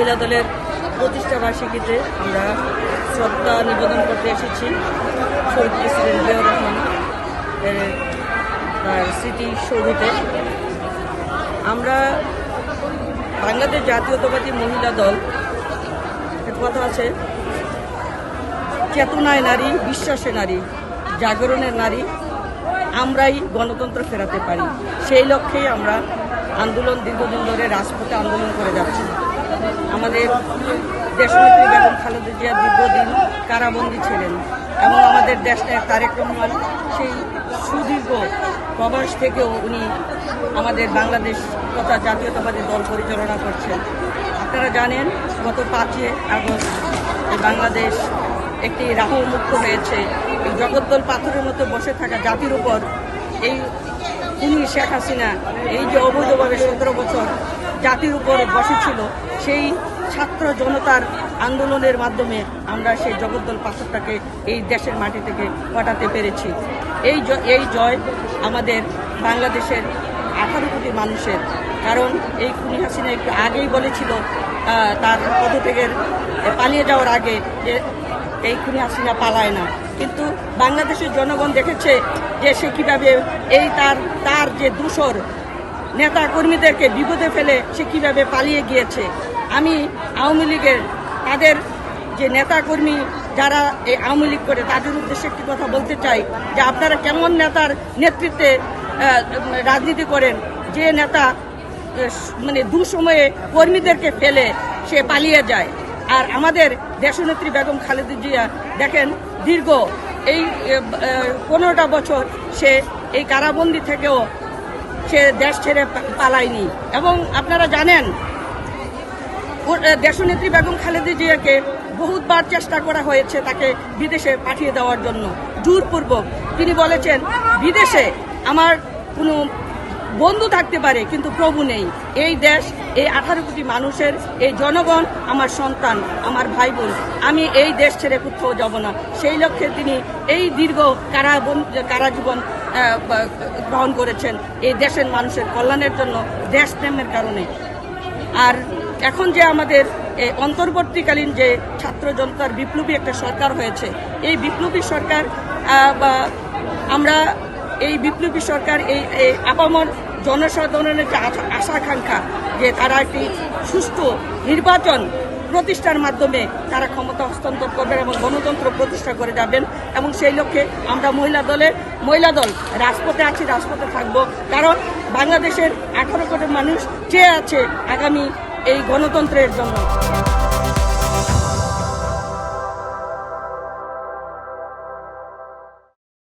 মহিলা দলের প্রতিষ্ঠা বার্ষিকীতে আমরা শ্রদ্ধা নিবেদন করতে এসেছি শহীদ প্রেসিডেন্ট জিয়াউর রহমান তার স্মৃতিসৌধে। আমরা বাংলাদেশ জাতীয়তাবাদী মহিলা দল, একটা কথা আছে, চেতনায় নারী, বিশ্বাসে নারী, জাগরণের নারী, আমরাই গণতন্ত্র ফেরাতে পারি। সেই লক্ষ্যেই আমরা আন্দোলন দীর্ঘদিন ধরে রাজপথে আন্দোলন করে যাচ্ছি। আমাদের দেশনেত্রী বেগম খালেদা জিয়া দীর্ঘদিন কারাবন্দী ছিলেন এবং আমাদের দেশনায়ক তারেক রহমান সেই সুদীর্ঘ প্রবাস থেকেও উনি আমাদের বাংলাদেশ তথা জাতীয়তাবাদী দল পরিচালনা করছেন। আপনারা জানেন গত 5 আগস্ট বাংলাদেশ একটি রাহুমুক্ত হয়েছে। এই জগদ্দল পাথরের মতো বসে থাকা জাতির উপর এই খুনি শেখ হাসিনা এই যে অবৈধভাবে 17 বছর জাতির উপর বসেছিল, সেই ছাত্র জনতার আন্দোলনের মাধ্যমে আমরা সেই জগদ্দল পাথরটাকে এই দেশের মাটি থেকে হটাতে পেরেছি। এই জয় আমাদের বাংলাদেশের 18 কোটি মানুষের। কারণ এই খুনি হাসিনা একটু আগেই বলেছিল তার পদত্যাগের পালিয়ে যাওয়ার আগে যে এই খুনি হাসিনা পালায় না, কিন্তু বাংলাদেশের জনগণ দেখেছে যে সে কীভাবে এই তার যে দূষর নেতা কর্মীদেরকে বিপদে ফেলে সে কীভাবে পালিয়ে গিয়েছে। আমি আওয়ামী লীগের তাদের যে নেতা কর্মী যারা এই আওয়ামী লীগ করে তাদের উদ্দেশ্যে একটি কথা বলতে চাই যে আপনারা কেমন নেতার নেতৃত্বে রাজনীতি করেন, যে নেতা মানে দুঃসময়ে কর্মীদেরকে ফেলে সে পালিয়ে যায়। আর আমাদের দেশনেত্রী বেগম খালেদা জিয়া দেখেন দীর্ঘ এই 15টা বছর সে এই কারাবন্দি থেকেও সে দেশ ছেড়ে পালায়নি। এবং আপনারা জানেন দেশনেত্রী বেগম খালেদা জিয়াকে বহুতবার চেষ্টা করা হয়েছে তাকে বিদেশে পাঠিয়ে দেওয়ার জন্য জোরপূর্বক। তিনি বলেছেন বিদেশে আমার কোনো বন্ধু থাকতে পারে কিন্তু প্রভু নেই। এই দেশ, এই 18 কোটি মানুষের এই জনগণ আমার সন্তান, আমার ভাই বোন, আমি এই দেশ ছেড়ে কোথাও যাব না। সেই লক্ষ্যে তিনি এই দীর্ঘ কারাজীবন গ্রহণ করেছেন এই দেশের মানুষের কল্যাণের জন্য, দেশপ্রেমের কারণে। আর এখন যে আমাদের অন্তর্বর্তীকালীন যে ছাত্র জনতার বিপ্লবী একটা সরকার হয়েছে, এই বিপ্লবী সরকার আমরা এই বিপ্লবী সরকার এই আপামর জনসাধারণের যে আশা আকাঙ্ক্ষা যে তারা একটি সুষ্ঠু নির্বাচন প্রতিষ্ঠার মাধ্যমে তারা ক্ষমতা হস্তান্তর করবেন এবং গণতন্ত্র প্রতিষ্ঠা করে যাবেন। এবং সেই লক্ষ্যে আমরা মহিলা দল রাজপথে আছি, রাজপথে থাকব। কারণ বাংলাদেশের 18 কোটি মানুষ চেয়ে আছে আগামী এই গণতন্ত্রের জন্য।